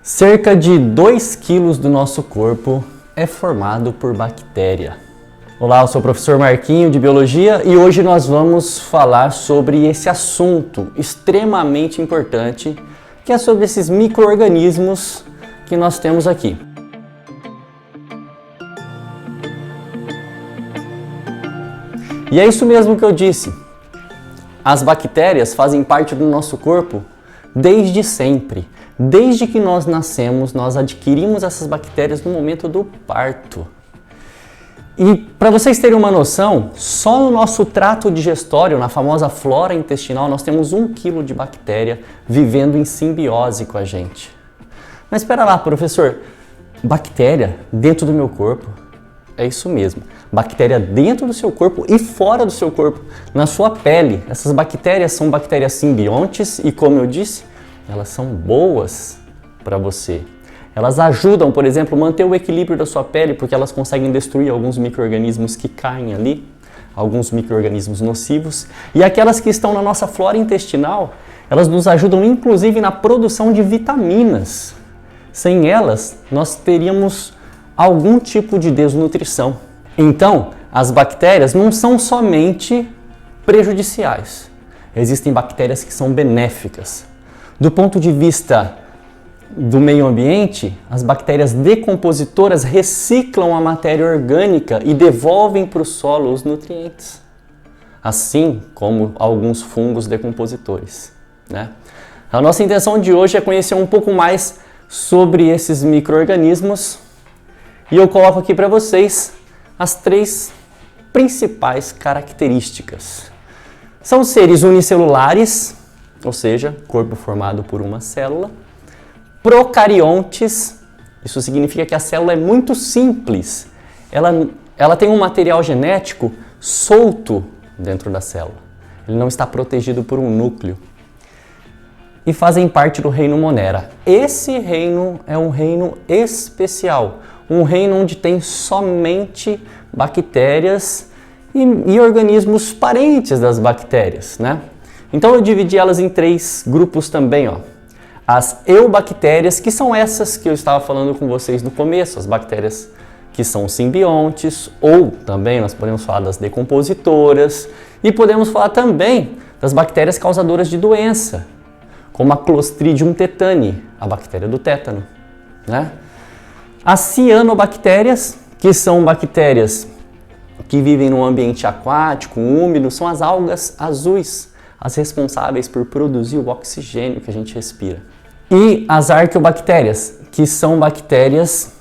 Cerca de 2 quilos do nosso corpo é formado por bactéria. Olá, eu sou o professor Marquinho de Biologia e hoje nós vamos falar sobre esse assunto extremamente importante, que é sobre esses micro-organismos que nós temos aqui. E é isso mesmo que eu disse. As bactérias fazem parte do nosso corpo desde sempre. Desde que nós nascemos, nós adquirimos essas bactérias no momento do parto. E para vocês terem uma noção, só no nosso trato digestório, na famosa flora intestinal, nós temos 1 quilo de bactéria vivendo em simbiose com a gente. Mas espera lá, professor, bactéria dentro do meu corpo? É isso mesmo, bactéria dentro do seu corpo e fora do seu corpo, na sua pele. Essas bactérias são bactérias simbiontes e, como eu disse, elas são boas para você. Elas ajudam, por exemplo, a manter o equilíbrio da sua pele, porque elas conseguem destruir alguns micro-organismos que caem ali, alguns micro-organismos nocivos. E aquelas que estão na nossa flora intestinal, elas nos ajudam inclusive na produção de vitaminas. Sem elas, nós teríamos algum tipo de desnutrição. Então, as bactérias não são somente prejudiciais. Existem bactérias que são benéficas. Do ponto de vista do meio ambiente, as bactérias decompositoras reciclam a matéria orgânica e devolvem para o solo os nutrientes, assim como alguns fungos decompositores, né? A nossa intenção de hoje é conhecer um pouco mais sobre esses micro-organismos e eu coloco aqui para vocês as 3 principais características. São seres unicelulares, ou seja, corpo formado por uma célula. Procariontes, isso significa que a célula é muito simples. Ela tem um material genético solto dentro da célula. Ele não está protegido por um núcleo. E fazem parte do reino Monera. Esse reino é um reino especial. Um reino onde tem somente bactérias e organismos parentes das bactérias, né? Então eu dividi elas em 3 grupos também, ó. As eubactérias, que são essas que eu estava falando com vocês no começo, as bactérias que são simbiontes, ou também nós podemos falar das decompositoras, e podemos falar também das bactérias causadoras de doença, como a Clostridium tetani, a bactéria do tétano, né? As cianobactérias, que são bactérias que vivem num ambiente aquático, úmido, são as algas azuis, as responsáveis por produzir o oxigênio que a gente respira. E as arqueobactérias, que são bactérias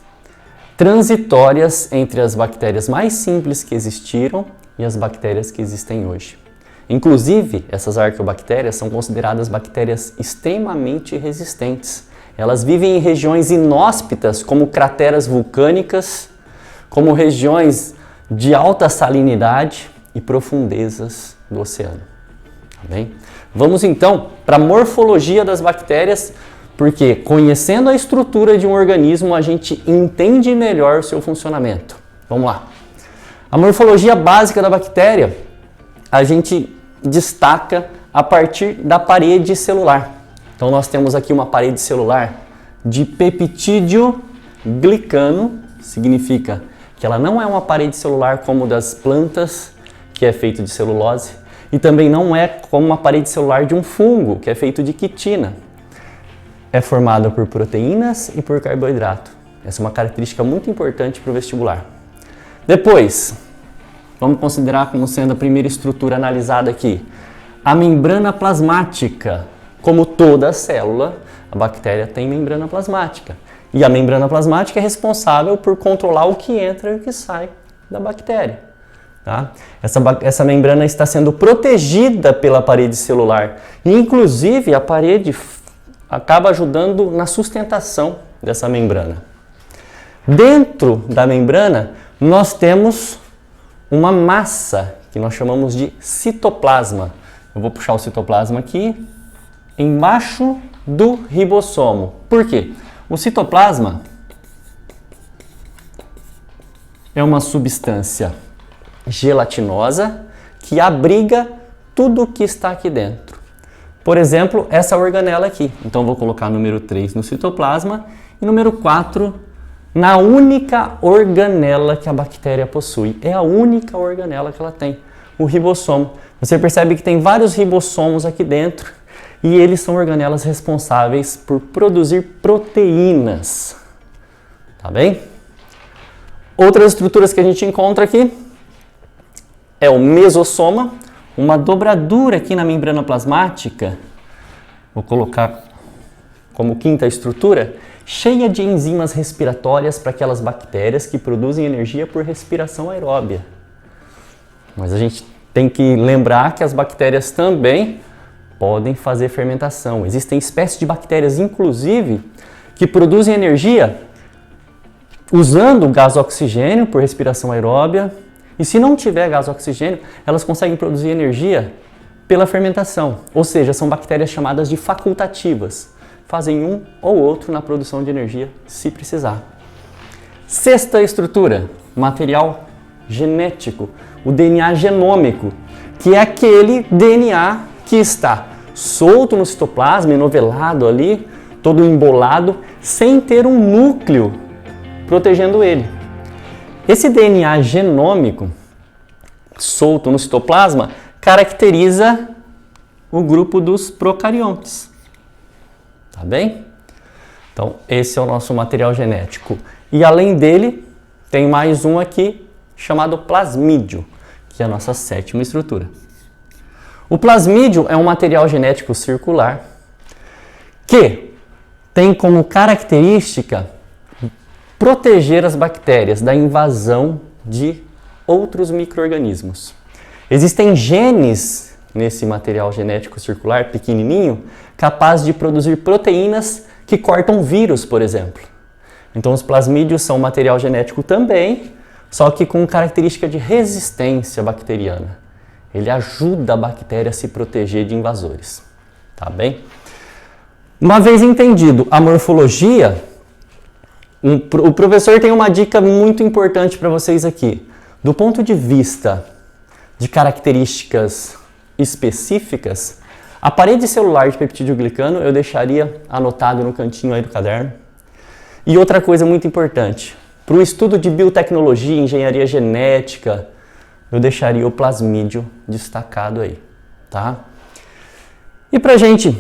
transitórias entre as bactérias mais simples que existiram e as bactérias que existem hoje. Inclusive, essas arqueobactérias são consideradas bactérias extremamente resistentes. Elas vivem em regiões inóspitas, como crateras vulcânicas, como regiões de alta salinidade e profundezas do oceano. Bem, vamos então para a morfologia das bactérias, porque conhecendo a estrutura de um organismo a gente entende melhor o seu funcionamento. Vamos lá. A morfologia básica da bactéria a gente destaca a partir da parede celular. Então nós temos aqui uma parede celular de peptídeo glicano, significa que ela não é uma parede celular como das plantas, que é feito de celulose. E também não é como uma parede celular de um fungo, que é feito de quitina. É formada por proteínas e por carboidrato. Essa é uma característica muito importante para o vestibular. Depois, vamos considerar como sendo a primeira estrutura analisada aqui, a membrana plasmática. Como toda célula, a bactéria tem membrana plasmática. E a membrana plasmática é responsável por controlar o que entra e o que sai da bactéria. Tá? Essa membrana está sendo protegida pela parede celular e, inclusive, a parede acaba ajudando na sustentação dessa membrana. Dentro da membrana, nós temos uma massa que nós chamamos de citoplasma. Eu vou puxar o citoplasma aqui, embaixo do ribossomo. Por quê? O citoplasma é uma substância gelatinosa que abriga tudo o que está aqui dentro. Por exemplo, essa organela aqui. Então, vou colocar número 3 no citoplasma e número 4 na única organela que a bactéria possui. É a única organela que ela tem, o ribossomo. Você percebe que tem vários ribossomos aqui dentro e eles são organelas responsáveis por produzir proteínas. Tá bem? Outras estruturas que a gente encontra aqui é o mesossoma, uma dobradura aqui na membrana plasmática, vou colocar como quinta estrutura, cheia de enzimas respiratórias para aquelas bactérias que produzem energia por respiração aeróbia. Mas a gente tem que lembrar que as bactérias também podem fazer fermentação. Existem espécies de bactérias, inclusive, que produzem energia usando gás oxigênio por respiração aeróbia. E se não tiver gás oxigênio, elas conseguem produzir energia pela fermentação. Ou seja, são bactérias chamadas de facultativas. Fazem um ou outro na produção de energia, se precisar. Sexta estrutura, material genético, o DNA genômico, que é aquele DNA que está solto no citoplasma, enovelado ali, todo embolado, sem ter um núcleo protegendo ele. Esse DNA genômico solto no citoplasma caracteriza o grupo dos procariontes. Tá bem? Então, esse é o nosso material genético. E além dele, tem mais um aqui chamado plasmídio, que é a nossa sétima estrutura. O plasmídio é um material genético circular que tem como característica proteger as bactérias da invasão de outros micro-organismos. Existem genes nesse material genético circular pequenininho capaz de produzir proteínas que cortam vírus, por exemplo. Então os plasmídios são material genético também, só que com característica de resistência bacteriana. Ele ajuda a bactéria a se proteger de invasores. Tá bem? Uma vez entendido a morfologia, o professor tem uma dica muito importante para vocês aqui. Do ponto de vista de características específicas, a parede celular de peptídeo glicano eu deixaria anotado no cantinho aí do caderno. E outra coisa muito importante, para o estudo de biotecnologia, engenharia genética, eu deixaria o plasmídio destacado aí, tá? E para a gente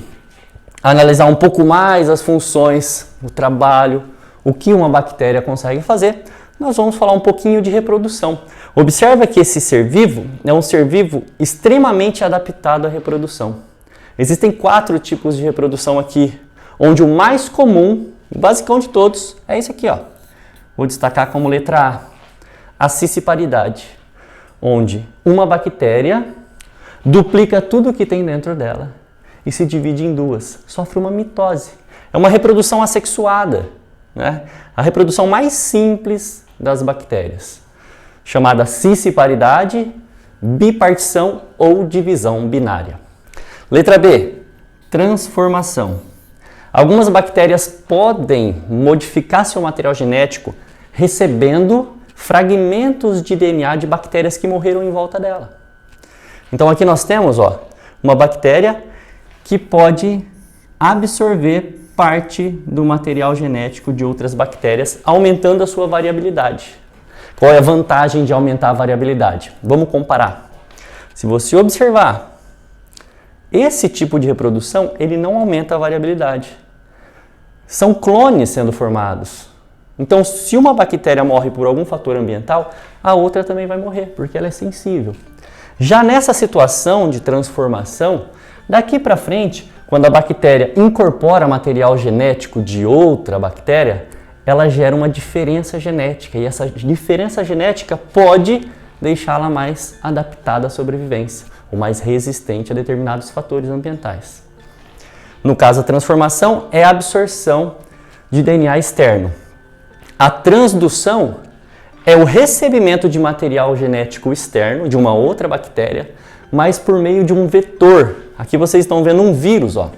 analisar um pouco mais as funções, o trabalho, o que uma bactéria consegue fazer, nós vamos falar um pouquinho de reprodução. Observa que esse ser vivo é um ser vivo extremamente adaptado à reprodução. Existem 4 tipos de reprodução aqui, onde o mais comum, o basicão de todos, é esse aqui, ó. Vou destacar como letra A cisciparidade, onde uma bactéria duplica tudo que tem dentro dela e se divide em 2, sofre uma mitose. É uma reprodução assexuada, né? A reprodução mais simples das bactérias, chamada cisciparidade, bipartição ou divisão binária. Letra B, transformação. Algumas bactérias podem modificar seu material genético recebendo fragmentos de DNA de bactérias que morreram em volta dela. Então aqui nós temos, ó, uma bactéria que pode absorver parte do material genético de outras bactérias, aumentando a sua variabilidade. Qual é a vantagem de aumentar a variabilidade? Vamos comparar. Se você observar, esse tipo de reprodução, ele não aumenta a variabilidade. São clones sendo formados. Então, se uma bactéria morre por algum fator ambiental, a outra também vai morrer, porque ela é sensível. Já nessa situação de transformação, daqui para frente, quando a bactéria incorpora material genético de outra bactéria, ela gera uma diferença genética, e essa diferença genética pode deixá-la mais adaptada à sobrevivência, ou mais resistente a determinados fatores ambientais. No caso, a transformação é a absorção de DNA externo. A transdução é o recebimento de material genético externo de uma outra bactéria, mas por meio de um vetor. Aqui vocês estão vendo um vírus, ó.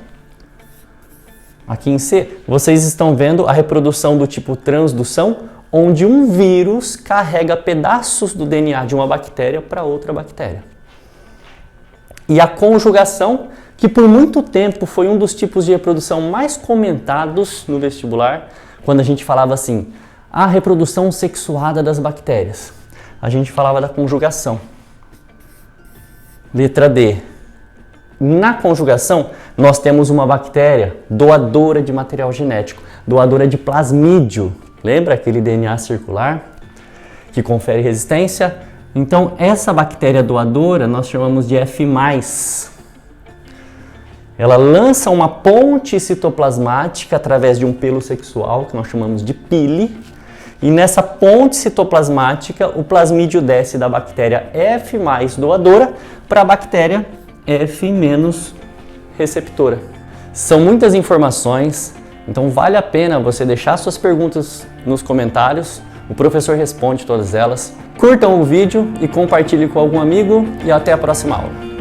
Aqui em C, vocês estão vendo a reprodução do tipo transdução, onde um vírus carrega pedaços do DNA de uma bactéria para outra bactéria. E a conjugação que por muito tempo foi um dos tipos de reprodução mais comentados no vestibular, quando a gente falava assim, a reprodução sexuada das bactérias. A gente falava da conjugação. Letra D. Na conjugação, nós temos uma bactéria doadora de material genético, doadora de plasmídio. Lembra aquele DNA circular que confere resistência? Então, essa bactéria doadora nós chamamos de F+. Ela lança uma ponte citoplasmática através de um pelo sexual, que nós chamamos de pile, e nessa ponte citoplasmática o plasmídio desce da bactéria F+ doadora para a bactéria F- receptora. São muitas informações, então vale a pena você deixar suas perguntas nos comentários, o professor responde todas elas. Curtam o vídeo e compartilhe com algum amigo e até a próxima aula.